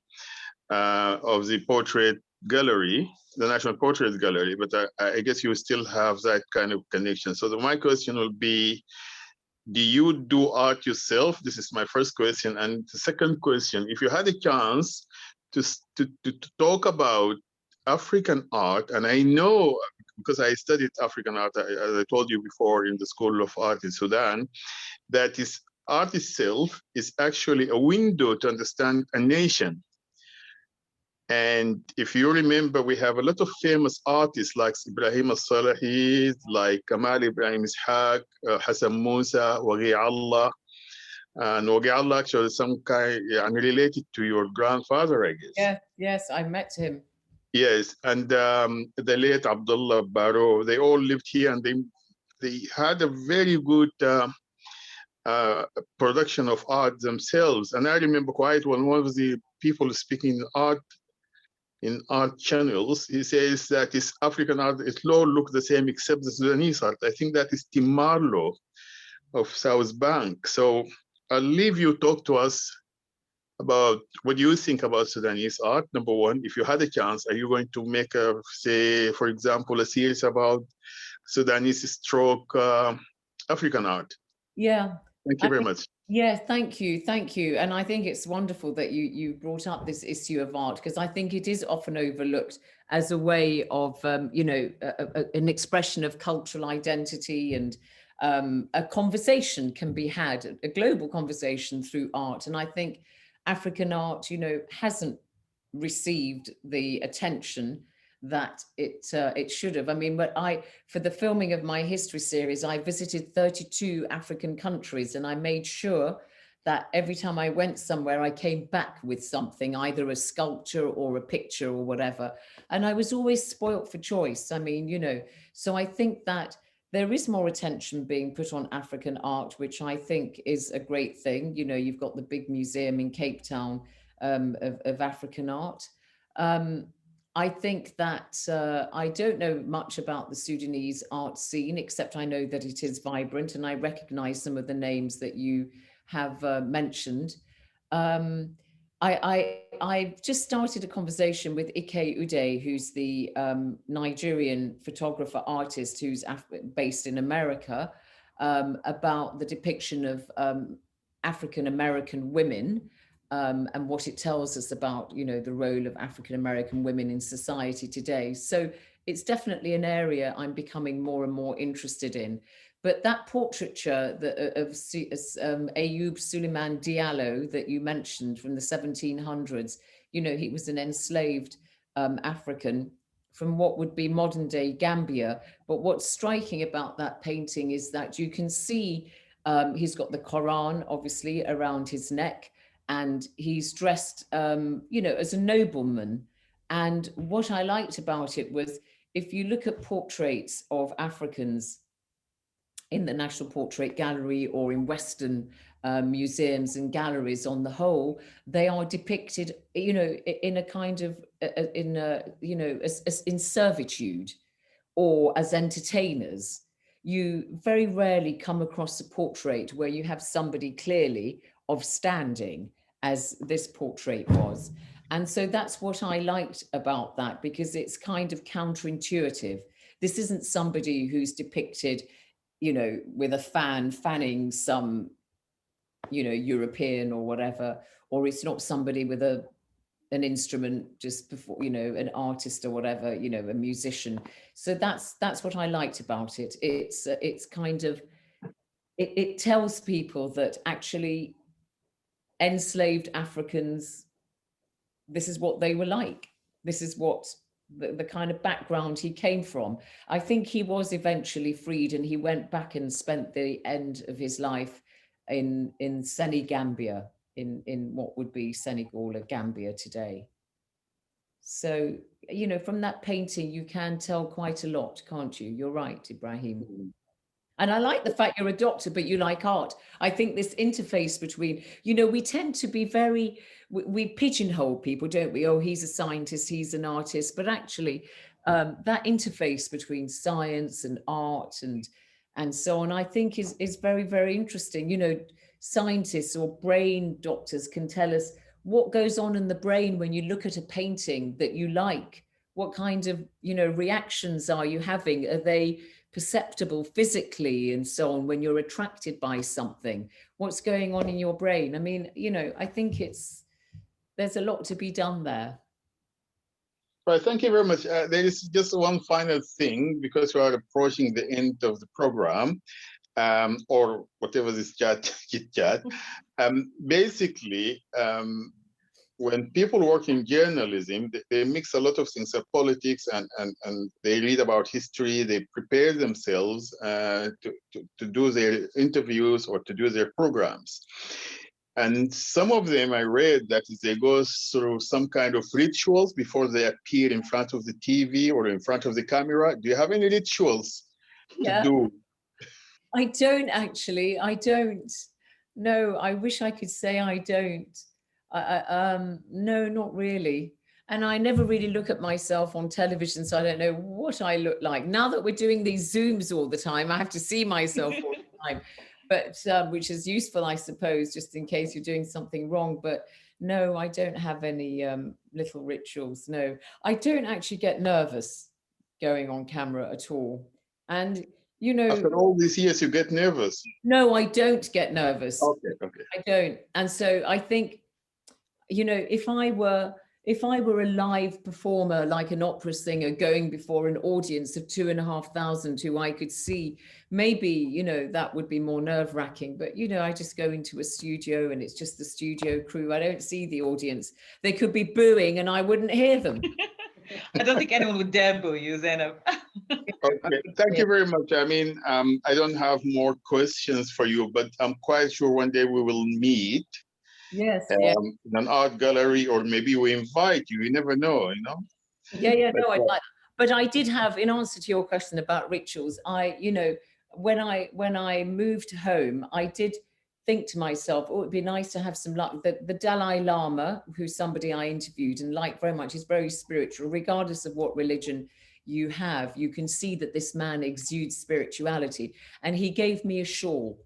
Speaker 6: portrait gallery, the National Portrait Gallery, but I guess you still have that kind of connection. So my question will be, do you do art yourself? This is my first question. And the second question, if you had a chance to talk about African art, and I know because I studied African art, as I told you before, in the School of Art in Sudan, that art itself is actually a window to understand a nation. And if you remember, we have a lot of famous artists like Ibrahim al-Salahi, like Kamal Ibrahim Ishaq, Hassan Musa, Waghi Allah. And Waghi Allah actually some kind related to your grandfather, I guess.
Speaker 3: Yes, I met him.
Speaker 6: Yes, and the late Abdullah Baro, they all lived here, and they had a very good production of art themselves. And I remember quite when one of the people speaking in art channels, he says that his African art, it all look the same except the Sudanese art. I think that is Tim Marlowe of South Bank. So I'll leave you talk to us about what you think about Sudanese art. Number one, if you had a chance, are you going to make say, for example, a series about Sudanese stroke African art?
Speaker 3: Yeah.
Speaker 6: Thank you very much.
Speaker 3: Yeah, thank you. And I think it's wonderful that you brought up this issue of art, because I think it is often overlooked as a way of, an expression of cultural identity, and a conversation can be had, a global conversation through art. And I think African art, hasn't received the attention that it should have. I mean, but for the filming of my history series, I visited 32 African countries, and I made sure that every time I went somewhere, I came back with something, either a sculpture or a picture or whatever. And I was always spoilt for choice. I mean, you know, so I think that there is more attention being put on African art, which I think is a great thing. You know, you've got the big museum in Cape Town of African art. I think that I don't know much about the Sudanese art scene, except I know that it is vibrant, and I recognize some of the names that you have mentioned. I just started a conversation with Ike Ude, who's the Nigerian photographer artist who's based in America, about the depiction of African American women, and what it tells us about, you know, the role of African American women in society today. So it's definitely an area I'm becoming more and more interested in. But that portraiture of Ayoub Suleiman Diallo that you mentioned from the 1700s, you know, he was an enslaved African from what would be modern day Gambia. But what's striking about that painting is that you can see he's got the Quran, obviously, around his neck, and he's dressed, you know, as a nobleman. And what I liked about it was, if you look at portraits of Africans in the National Portrait Gallery or in Western museums and galleries on the whole, they are depicted, you know, in a kind of, you know, as in servitude or as entertainers. You very rarely come across a portrait where you have somebody clearly of standing, as this portrait was. And so that's what I liked about that, because it's kind of counterintuitive. This isn't somebody who's depicted, you know, with a fan fanning some, you know, European or whatever, or it's not somebody with an instrument just before, you know, an artist or whatever, you know, a musician. So that's what I liked about it. It's kind of, it tells people that actually enslaved Africans, this is what they were like. This is what the kind of background he came from. I think he was eventually freed, and he went back and spent the end of his life in Senegambia, in what would be Senegal or Gambia today. So, you know, from that painting, you can tell quite a lot, can't you? You're right, Ibrahim. And I like the fact you're a doctor, but you like art. I think this interface between, you know, we tend to be very, we pigeonhole people, don't we? Oh, he's a scientist, he's an artist. But actually, that interface between science and art and so on, I think is very, very interesting. You know, scientists or brain doctors can tell us what goes on in the brain when you look at a painting that you like. What kind of, you know, reactions are you having? Are they perceptible physically and so on when you're attracted by something? What's going on in your brain? I mean, you know, I think there's a lot to be done there.
Speaker 6: Right, thank you very much. There is just one final thing, because we are approaching the end of the program, or whatever this chat. Basically, when people work in journalism, they mix a lot of things, politics, and they read about history, they prepare themselves to do their interviews or to do their programs. And some of them, I read that they go through some kind of rituals before they appear in front of the TV or in front of the camera. Do you have any rituals to do?
Speaker 3: I don't actually. I don't. No, I wish I could say I don't. No, not really. And I never really look at myself on television, so I don't know what I look like. Now that we're doing these Zooms all the time, I have to see myself all the time, but which is useful, I suppose, just in case you're doing something wrong. But no, I don't have any little rituals. No, I don't actually get nervous going on camera at all. And, you know,
Speaker 6: after all these years, you get nervous?
Speaker 3: No, I don't get nervous.
Speaker 6: Okay.
Speaker 3: I don't. And so I think, you know, if I were a live performer, like an opera singer going before an audience of 2,500 who I could see, maybe, you know, that would be more nerve-wracking. But, you know, I just go into a studio and it's just the studio crew. I don't see the audience. They could be booing and I wouldn't hear them.
Speaker 2: I don't think anyone would dare boo you, Zeinab.
Speaker 6: Okay, thank you very much. I mean, I don't have more questions for you, but I'm quite sure one day we will meet
Speaker 3: Yes,
Speaker 6: in an art gallery, or maybe we invite you. You never know, you know.
Speaker 3: no, I'd like. But I did have, in answer to your question about rituals, when I moved home, I did think to myself, oh, it'd be nice to have some luck. The Dalai Lama, who's somebody I interviewed and liked very much, is very spiritual, regardless of what religion you have. You can see that this man exudes spirituality, and he gave me a shawl.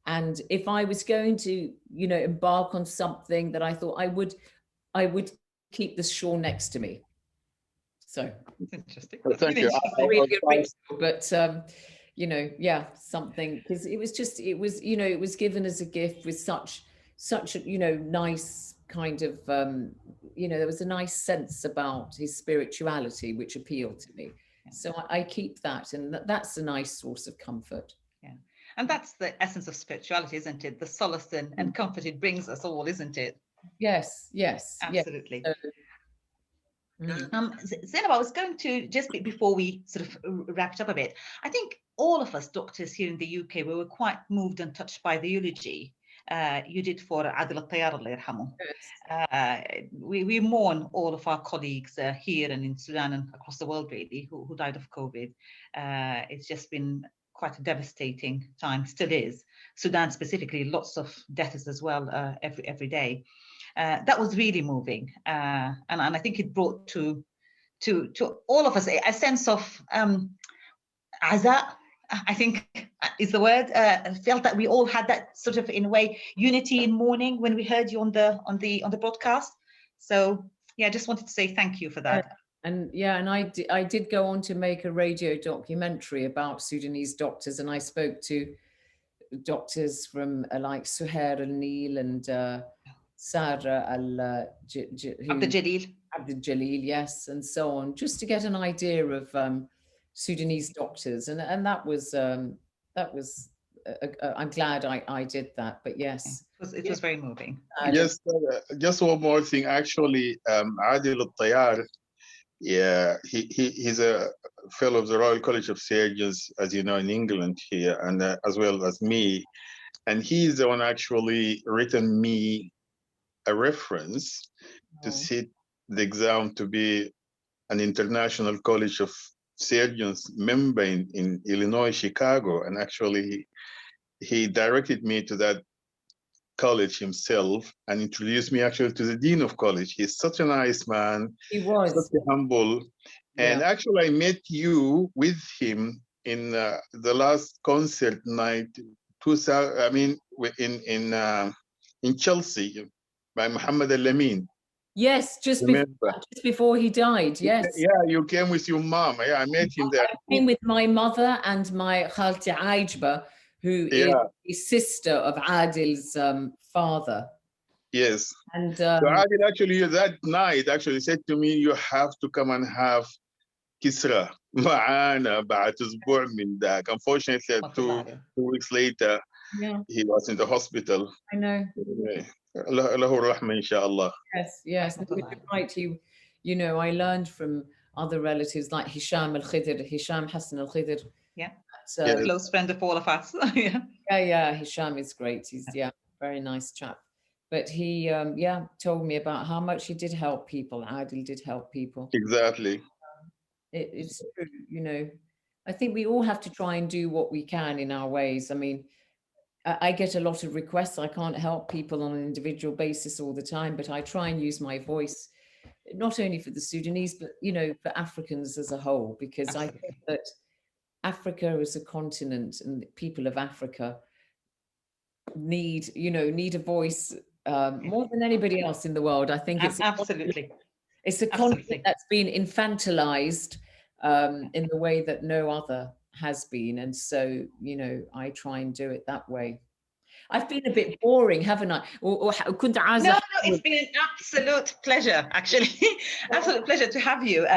Speaker 3: And if I was going to, embark on something, that I thought I would keep this shawl next to me. So
Speaker 2: interesting.
Speaker 6: Well, thank you.
Speaker 3: But something, because it was given as a gift with such nice kind of there was a nice sense about his spirituality which appealed to me. So I keep that, and that's a nice source of comfort.
Speaker 2: Yeah, and that's the essence of spirituality, isn't it? The solace and comfort it brings us all, isn't it?
Speaker 3: Yes,
Speaker 2: Absolutely.
Speaker 3: Yes.
Speaker 2: Zeinab, I was going to, just before we sort of wrap it up a bit, I think all of us doctors here in the UK, we were quite moved and touched by the eulogy you did for Adil al-Tayyar, Allah yarhamu. We mourn all of our colleagues here and in Sudan and across the world, really, who died of COVID. It's just been quite a devastating time, still is. Sudan specifically, lots of deaths as well every day. That was really moving, and I think it brought to all of us a sense of aza, I think is the word. I felt that we all had that sort of, in a way, unity in mourning when we heard you on the broadcast. So yeah, I just wanted to say thank you for that.
Speaker 3: And I did go on to make a radio documentary about Sudanese doctors, and I spoke to doctors from like Suhair al-Nil and Sarah Abdul-Jalil, yes, and so on, just to get an idea of Sudanese doctors, and that was I'm glad I did that. But yes,
Speaker 2: it was very moving.
Speaker 6: Yes, just one more thing. Actually, Adil al-Tayyar, he's a fellow of the Royal College of Surgeons, as you know, in England here, and as well as me. And he's the one actually written me a reference to sit the exam to be an International College of Surgeons member in Illinois, Chicago. And actually, he directed me to that college himself and introduced me actually to the dean of college. He's such a nice man.
Speaker 3: He was
Speaker 6: such a humble. And actually, I met you with him in the last concert night, 2000. I mean, in Chelsea by Muhammad Al-Amin.
Speaker 3: Yes, just before he died. Yes.
Speaker 6: Yeah, you came with your mom. Yeah, I met him there.
Speaker 3: I came with my mother and my Khalti Ajba, who is the sister of Adil's father.
Speaker 6: Yes.
Speaker 3: And
Speaker 6: so Adil actually that night actually said to me, you have to come and have Kisra معانا بعد أسبوع من ذاك. Unfortunately, two weeks later, he was in the hospital.
Speaker 3: I know.
Speaker 6: له الرحمة إن شاء الله.
Speaker 3: Yes. Right. I learned from other relatives like Hisham Hassan al-Khidr.
Speaker 2: Yeah. A close friend of all of us.
Speaker 3: Yeah. Hisham is great. He's very nice chap. But he told me about how much he did help people. Adil did help people.
Speaker 6: Exactly.
Speaker 3: It's true, I think we all have to try and do what we can in our ways. I mean, I get a lot of requests. I can't help people on an individual basis all the time, but I try and use my voice, not only for the Sudanese, but, for Africans as a whole, because I think that Africa as a continent and the people of Africa need a voice more than anybody else in the world. I think it's a continent that's been infantilized in the way that no other has been. And so, I try and do it that way. I've been a bit boring, haven't I? No,
Speaker 2: it's been an absolute pleasure, actually. Absolute pleasure to have you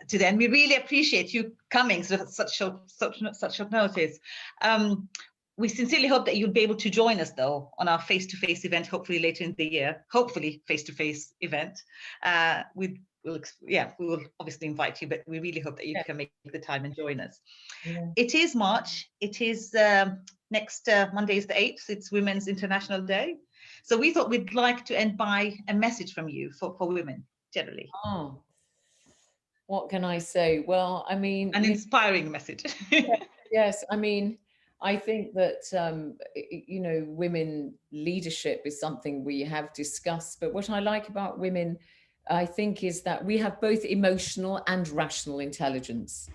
Speaker 2: today. And we really appreciate you coming sort of such short notice. We sincerely hope that you'll be able to join us, though, on our face-to-face event, hopefully later in the year, hopefully face-to-face event with we will obviously invite you, but we really hope that you can make the time and join us.
Speaker 3: Yeah.
Speaker 2: It is March. It is next Monday is the 8th. It's Women's International Day. So we thought we'd like to end by a message from you for women generally.
Speaker 3: Oh, what can I say? Well, I mean,
Speaker 2: An inspiring message.
Speaker 3: yes, I mean, I think that, women leadership is something we have discussed. But what I like about women, I think, is that we have both emotional and rational intelligence.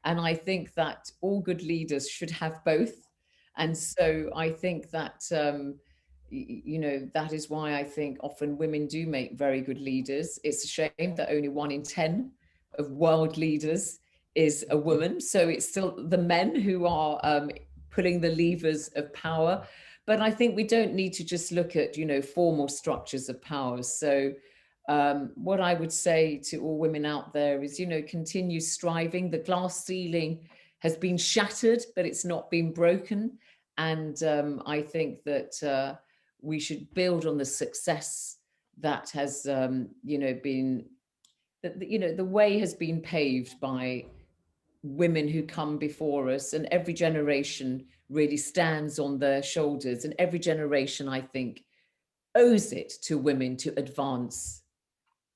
Speaker 3: And I think that all good leaders should have both. And so I think that, that is why I think often women do make very good leaders. It's a shame that only 1 in 10 of world leaders is a woman. So it's still the men who are pulling the levers of power. But I think we don't need to just look at, formal structures of power. So what I would say to all women out there is, continue striving. The glass ceiling has been shattered, but it's not been broken. And I think that we should build on the success that has, been, the way has been paved by women who come before us, and every generation really stands on their shoulders. And every generation, I think, owes it to women to advance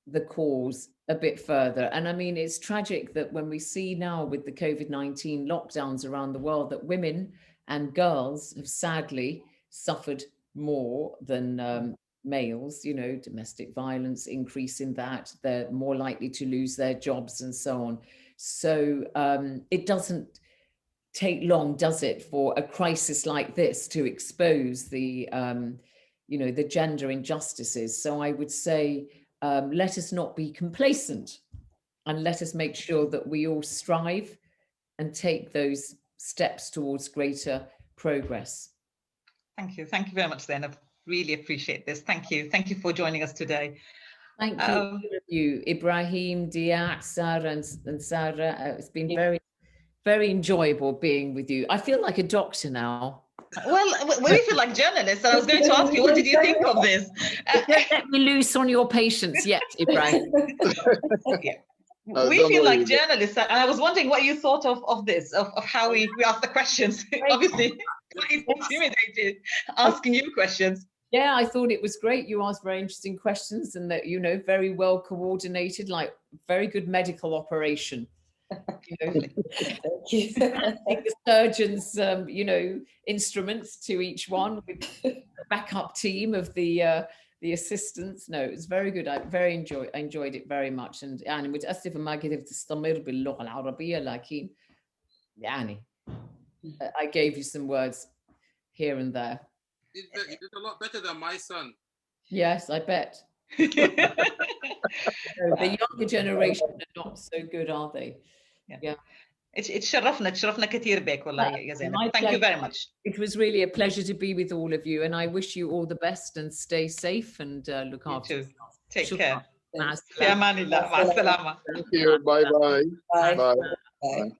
Speaker 3: the cause a bit further. And I mean, it's tragic that when we see now with the COVID-19 lockdowns around the world, that women and girls have sadly suffered more than males, domestic violence, increase in that, they're more likely to lose their jobs and so on. So it doesn't take long, does it, for a crisis like this to expose the, the gender injustices. So I would say, let us not be complacent, and let us make sure that we all strive and take those steps towards greater progress.
Speaker 2: Thank you. Thank you very much, Zeinab. Really appreciate this. Thank you. Thank you for joining us today.
Speaker 3: Thank you, all of you, Ibrahim, Dia, Sarah, and Sarah. It's been very, very enjoyable being with you. I feel like a doctor now.
Speaker 2: Well, we feel like journalists. And I was going to ask you, what did you think of this?
Speaker 3: Don't let me loose on your patients yet, Ibrahim.
Speaker 2: We feel like journalists, and I was wondering what you thought of this, of how we asked the questions. Obviously, quite intimidated asking you questions.
Speaker 3: Yeah, I thought it was great. You asked very interesting questions, and that, very well coordinated, like very good medical operation.
Speaker 4: Thank you.
Speaker 3: The surgeon's, instruments to each one with a backup team of the assistants. No, it was very good. I enjoyed it very much. And يعني متأسفة ما قدرت تستمر باللغة العربية لكن يعني I gave you some words here and there.
Speaker 5: You did a lot better than my son.
Speaker 3: Yes, I bet. The younger generation are not so good, are they? Yeah.
Speaker 2: تشرفنا كثير بك والله يا زينب. Thank you very much.
Speaker 3: It was really a pleasure to be with all of you, and I wish you all the best and stay safe and look after yourself.
Speaker 2: Take care.
Speaker 3: مع
Speaker 2: في أمان الله. مع السلامة.
Speaker 6: Thank you. Bye-bye.
Speaker 4: Bye.
Speaker 6: Bye.
Speaker 4: Bye.